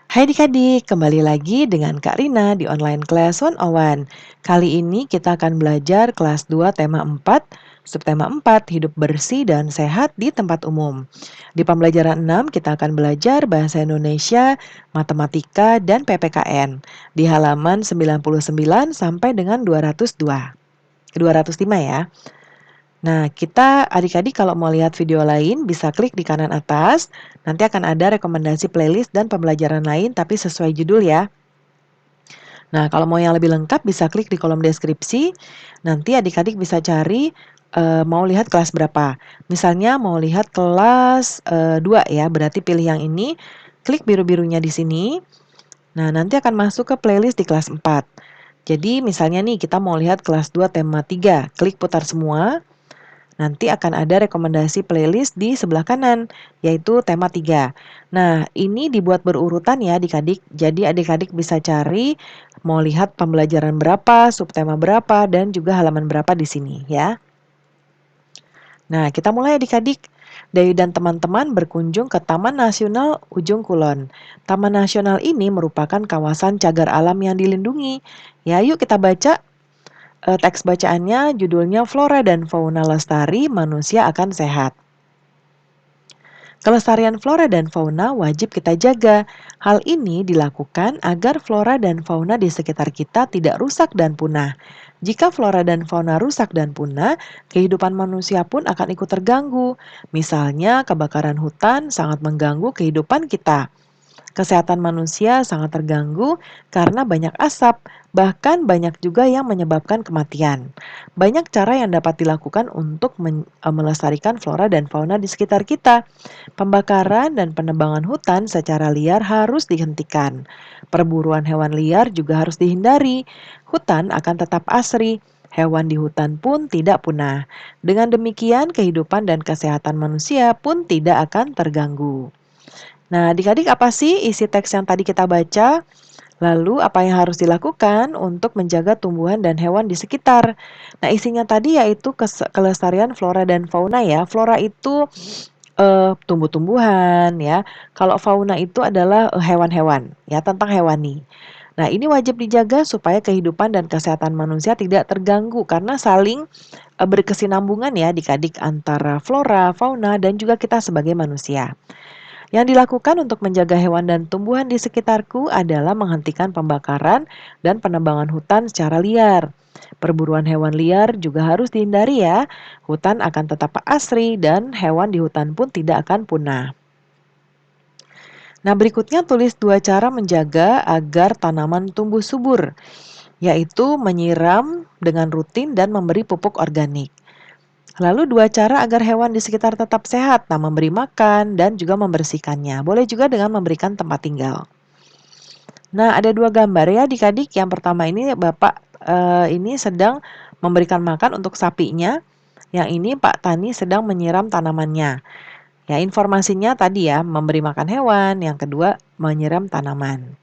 Hai adik-adik, kembali lagi dengan Kak Rina di online class 101. Kali ini kita akan belajar kelas 2 tema 4, subtema 4, hidup bersih dan sehat di tempat umum. Di pembelajaran 6 kita akan belajar bahasa Indonesia, matematika, dan PPKN di halaman 99 sampai dengan 205 ya. Nah, kita adik-adik kalau mau lihat video lain bisa klik di kanan atas. Nanti akan ada rekomendasi playlist dan pembelajaran lain tapi sesuai judul ya. Nah, kalau mau yang lebih lengkap bisa klik di kolom deskripsi. Nanti adik-adik bisa cari mau lihat kelas berapa. Misalnya mau lihat kelas 2 ya, berarti pilih yang ini, klik biru-birunya di sini. Nah, nanti akan masuk ke playlist di kelas 4. Jadi misalnya nih kita mau lihat kelas 2 tema 3, klik putar semua. Nanti akan ada rekomendasi playlist di sebelah kanan, yaitu tema 3. Nah, ini dibuat berurutan ya adik-adik. Jadi adik-adik bisa cari mau lihat pembelajaran berapa, subtema berapa, dan juga halaman berapa di sini ya. Nah, kita mulai adik-adik. Dayu dan teman-teman berkunjung ke Taman Nasional Ujung Kulon. Taman Nasional ini merupakan kawasan cagar alam yang dilindungi. Ya, yuk kita baca. Teks bacaannya judulnya Flora dan Fauna Lestari Manusia Akan Sehat. Kelestarian flora dan fauna wajib kita jaga. Hal ini dilakukan agar flora dan fauna di sekitar kita tidak rusak dan punah. Jika flora dan fauna rusak dan punah, kehidupan manusia pun akan ikut terganggu. Misalnya, kebakaran hutan sangat mengganggu kehidupan kita. Kesehatan manusia sangat terganggu karena banyak asap, bahkan banyak juga yang menyebabkan kematian. Banyak cara yang dapat dilakukan untuk melestarikan flora dan fauna di sekitar kita. Pembakaran dan penebangan hutan secara liar harus dihentikan. Perburuan hewan liar juga harus dihindari. Hutan akan tetap asri. Hewan di hutan pun tidak punah. Dengan demikian, kehidupan dan kesehatan manusia pun tidak akan terganggu. Nah, adik-adik apa sih isi teks yang tadi kita baca? Lalu apa yang harus dilakukan untuk menjaga tumbuhan dan hewan di sekitar? Nah, isinya tadi yaitu kelestarian flora dan fauna ya. Flora itu tumbuh-tumbuhan ya. Kalau fauna itu adalah hewan-hewan ya, tentang hewani. Nah, ini wajib dijaga supaya kehidupan dan kesehatan manusia tidak terganggu karena saling berkesinambungan ya adik-adik antara flora, fauna, dan juga kita sebagai manusia. Yang dilakukan untuk menjaga hewan dan tumbuhan di sekitarku adalah menghentikan pembakaran dan penebangan hutan secara liar. Perburuan hewan liar juga harus dihindari ya. Hutan akan tetap asri dan hewan di hutan pun tidak akan punah. Nah, berikutnya tulis 2 cara menjaga agar tanaman tumbuh subur, yaitu menyiram dengan rutin dan memberi pupuk organik. Lalu 2 cara agar hewan di sekitar tetap sehat, nah memberi makan dan juga membersihkannya. Boleh juga dengan memberikan tempat tinggal. Nah, ada 2 gambar ya adik-adik. Yang pertama ini Bapak ini sedang memberikan makan untuk sapinya. Yang ini Pak Tani sedang menyiram tanamannya. Ya, informasinya tadi ya, memberi makan hewan. Yang kedua, menyiram tanaman.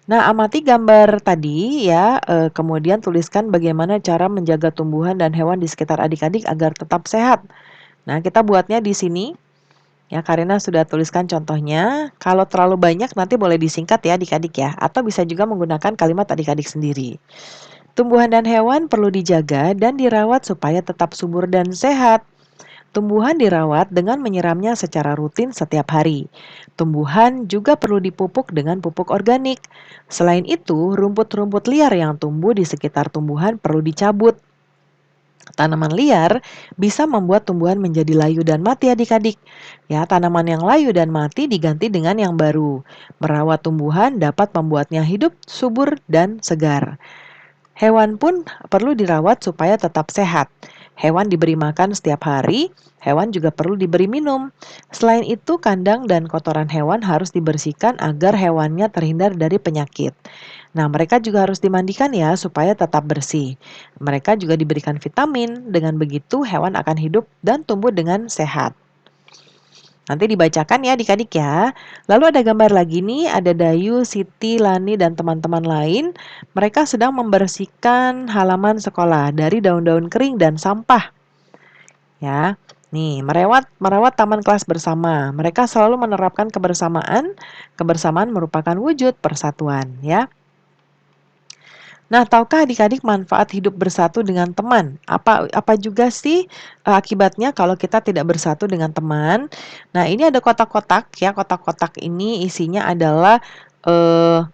Nah, amati gambar tadi ya, kemudian tuliskan bagaimana cara menjaga tumbuhan dan hewan di sekitar adik-adik agar tetap sehat. Nah, kita buatnya di sini. Ya, Karina sudah tuliskan contohnya. Kalau terlalu banyak nanti boleh disingkat ya adik-adik ya, atau bisa juga menggunakan kalimat adik-adik sendiri. Tumbuhan dan hewan perlu dijaga dan dirawat supaya tetap subur dan sehat. Tumbuhan dirawat dengan menyiramnya secara rutin setiap hari. Tumbuhan juga perlu dipupuk dengan pupuk organik. Selain itu, rumput-rumput liar yang tumbuh di sekitar tumbuhan perlu dicabut. Tanaman liar bisa membuat tumbuhan menjadi layu dan mati adik-adik. Ya, tanaman yang layu dan mati diganti dengan yang baru. Merawat tumbuhan dapat membuatnya hidup subur dan segar. Hewan pun perlu dirawat supaya tetap sehat. Hewan diberi makan setiap hari, hewan juga perlu diberi minum. Selain itu, kandang dan kotoran hewan harus dibersihkan agar hewannya terhindar dari penyakit. Nah, mereka juga harus dimandikan ya supaya tetap bersih. Mereka juga diberikan vitamin, dengan begitu hewan akan hidup dan tumbuh dengan sehat. Nanti dibacakan ya adik-adik ya. Lalu ada gambar lagi nih, ada Dayu, Siti, Lani, dan teman-teman lain. Mereka sedang membersihkan halaman sekolah dari daun-daun kering dan sampah. Ya. Nih, merawat taman kelas bersama. Mereka selalu menerapkan kebersamaan. Kebersamaan merupakan wujud persatuan, ya. Nah, tahukah adik-adik manfaat hidup bersatu dengan teman? Apa apa juga sih akibatnya kalau kita tidak bersatu dengan teman? Nah, ini ada kotak-kotak ya. Kotak-kotak ini isinya adalah eh,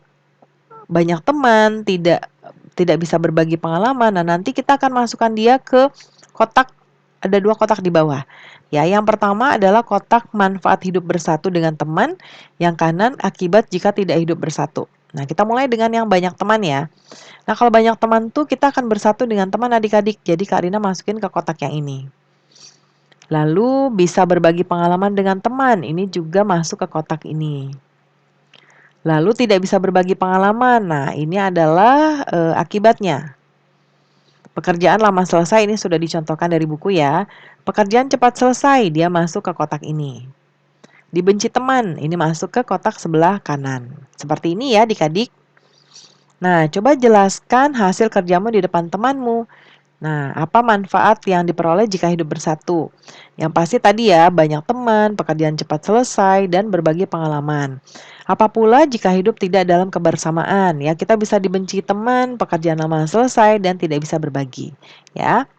banyak teman, tidak bisa berbagi pengalaman. Nah, nanti kita akan masukkan dia ke kotak, ada 2 kotak di bawah. Ya, yang pertama adalah kotak manfaat hidup bersatu dengan teman, yang kanan akibat jika tidak hidup bersatu. Nah, kita mulai dengan yang banyak teman ya. Nah, kalau banyak teman tuh kita akan bersatu dengan teman adik-adik. Jadi Kak Rina masukin ke kotak yang ini. Lalu bisa berbagi pengalaman dengan teman. Ini juga masuk ke kotak ini. Lalu tidak bisa berbagi pengalaman. Nah, ini adalah akibatnya. Pekerjaan lama selesai ini sudah dicontohkan dari buku ya. Pekerjaan cepat selesai, dia masuk ke kotak ini. Dibenci teman, ini masuk ke kotak sebelah kanan. Seperti ini ya adik-adik. Nah, coba jelaskan hasil kerjamu di depan temanmu. Nah, apa manfaat yang diperoleh jika hidup bersatu? Yang pasti tadi ya, banyak teman, pekerjaan cepat selesai, dan berbagi pengalaman. Apa pula jika hidup tidak dalam kebersamaan? Ya, kita bisa dibenci teman, pekerjaan lama selesai, dan tidak bisa berbagi. Ya.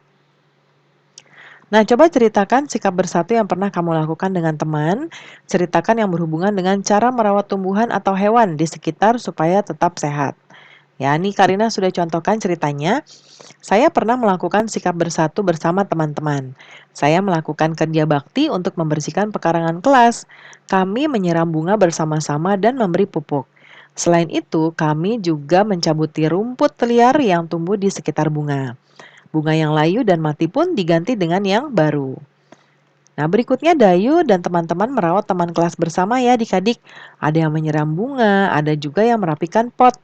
Nah, coba ceritakan sikap bersatu yang pernah kamu lakukan dengan teman. Ceritakan yang berhubungan dengan cara merawat tumbuhan atau hewan di sekitar supaya tetap sehat. Ya, ini Karina sudah contohkan ceritanya. Saya pernah melakukan sikap bersatu bersama teman-teman. Saya melakukan kerja bakti untuk membersihkan pekarangan kelas. Kami menyiram bunga bersama-sama dan memberi pupuk. Selain itu, kami juga mencabuti rumput liar yang tumbuh di sekitar bunga. Bunga yang layu dan mati pun diganti dengan yang baru. Nah, berikutnya Dayu dan teman-teman merawat teman kelas bersama ya adik-adik. Ada yang menyiram bunga, ada juga yang merapikan pot.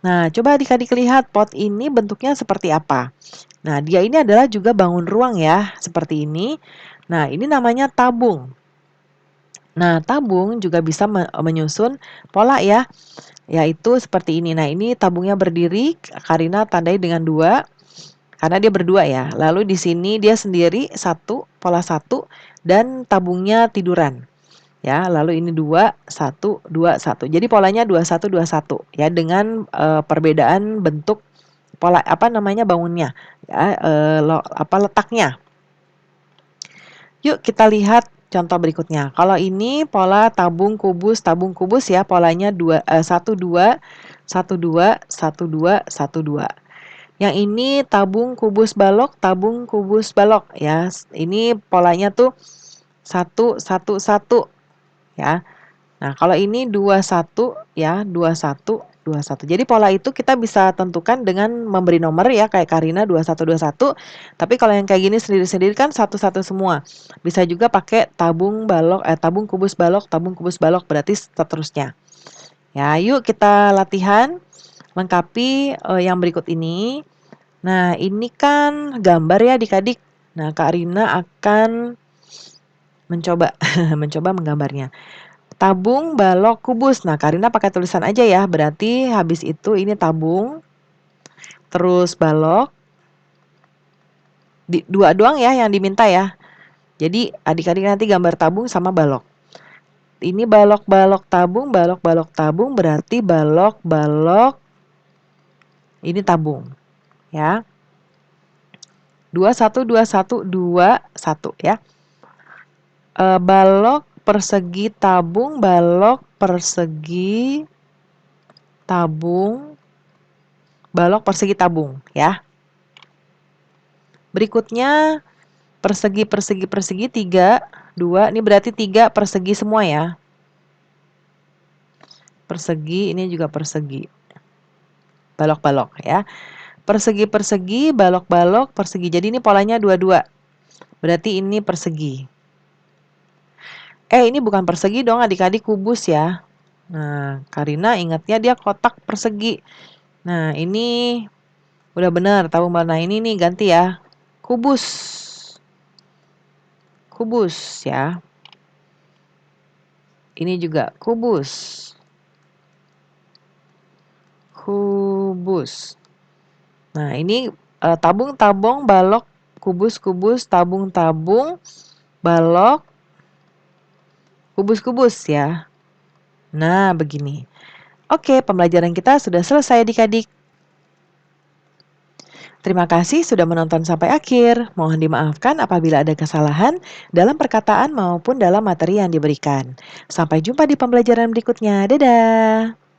Nah, coba adik-adik lihat pot ini bentuknya seperti apa. Nah, dia ini adalah juga bangun ruang ya, seperti ini. Nah, ini namanya tabung. Nah, tabung juga bisa menyusun pola ya, yaitu seperti ini. Nah, ini tabungnya berdiri, Karina tandai dengan 2, karena dia berdua ya. Lalu di sini dia sendiri, 1, pola 1, dan tabungnya tiduran. Ya, lalu ini 2, 1, 2, 1. Jadi polanya 21, 21 ya, dengan perbedaan bentuk pola apa namanya bangunnya ya, letaknya. Yuk kita lihat contoh berikutnya. Kalau ini pola tabung kubus ya, polanya 1 2 1 2 1 2 1 2. Yang ini tabung kubus balok ya. Ini polanya tuh 1 1 1 ya. Nah, kalau ini 21 ya, 21 21. Jadi pola itu kita bisa tentukan dengan memberi nomor ya, kayak Karina 21 21. Tapi kalau yang kayak gini sendiri-sendiri kan satu-satu semua. Bisa juga pakai tabung kubus balok berarti seterusnya. Ya, yuk kita latihan lengkapi yang berikut ini. Nah, ini kan gambar ya adik-adik. Nah, Kak Rina akan mencoba mencoba menggambarnya. Tabung, balok, kubus. Nah, Karina pakai tulisan aja ya. Berarti habis itu ini tabung, terus balok. Dua doang ya yang diminta ya. Jadi adik-adik nanti gambar tabung sama balok. Ini balok, balok, tabung. Berarti balok, balok. Ini tabung. Ya. 21, 21, 21 ya. Balok, persegi, tabung, balok, persegi, tabung, balok, persegi, tabung ya. Berikutnya persegi, persegi, persegi 3, 2. Ini berarti 3 persegi semua ya. Persegi, ini juga persegi. Balok-balok ya. Persegi, persegi, balok-balok, persegi. Jadi ini polanya 2-2. Berarti ini persegi. Ini bukan persegi dong adik-adik, kubus ya. Nah, Karina ingatnya dia kotak persegi. Nah, ini udah benar, tahu Mbak. Nah, ini nih ganti ya. Kubus. Kubus ya. Ini juga kubus. Kubus. Nah, ini tabung, tabung, balok, kubus, kubus, tabung, tabung. balok, kubus-kubus ya. Nah, begini. Oke, pembelajaran kita sudah selesai adik-adik. Terima kasih sudah menonton sampai akhir. Mohon dimaafkan apabila ada kesalahan dalam perkataan maupun dalam materi yang diberikan. Sampai jumpa di pembelajaran berikutnya. Dadah.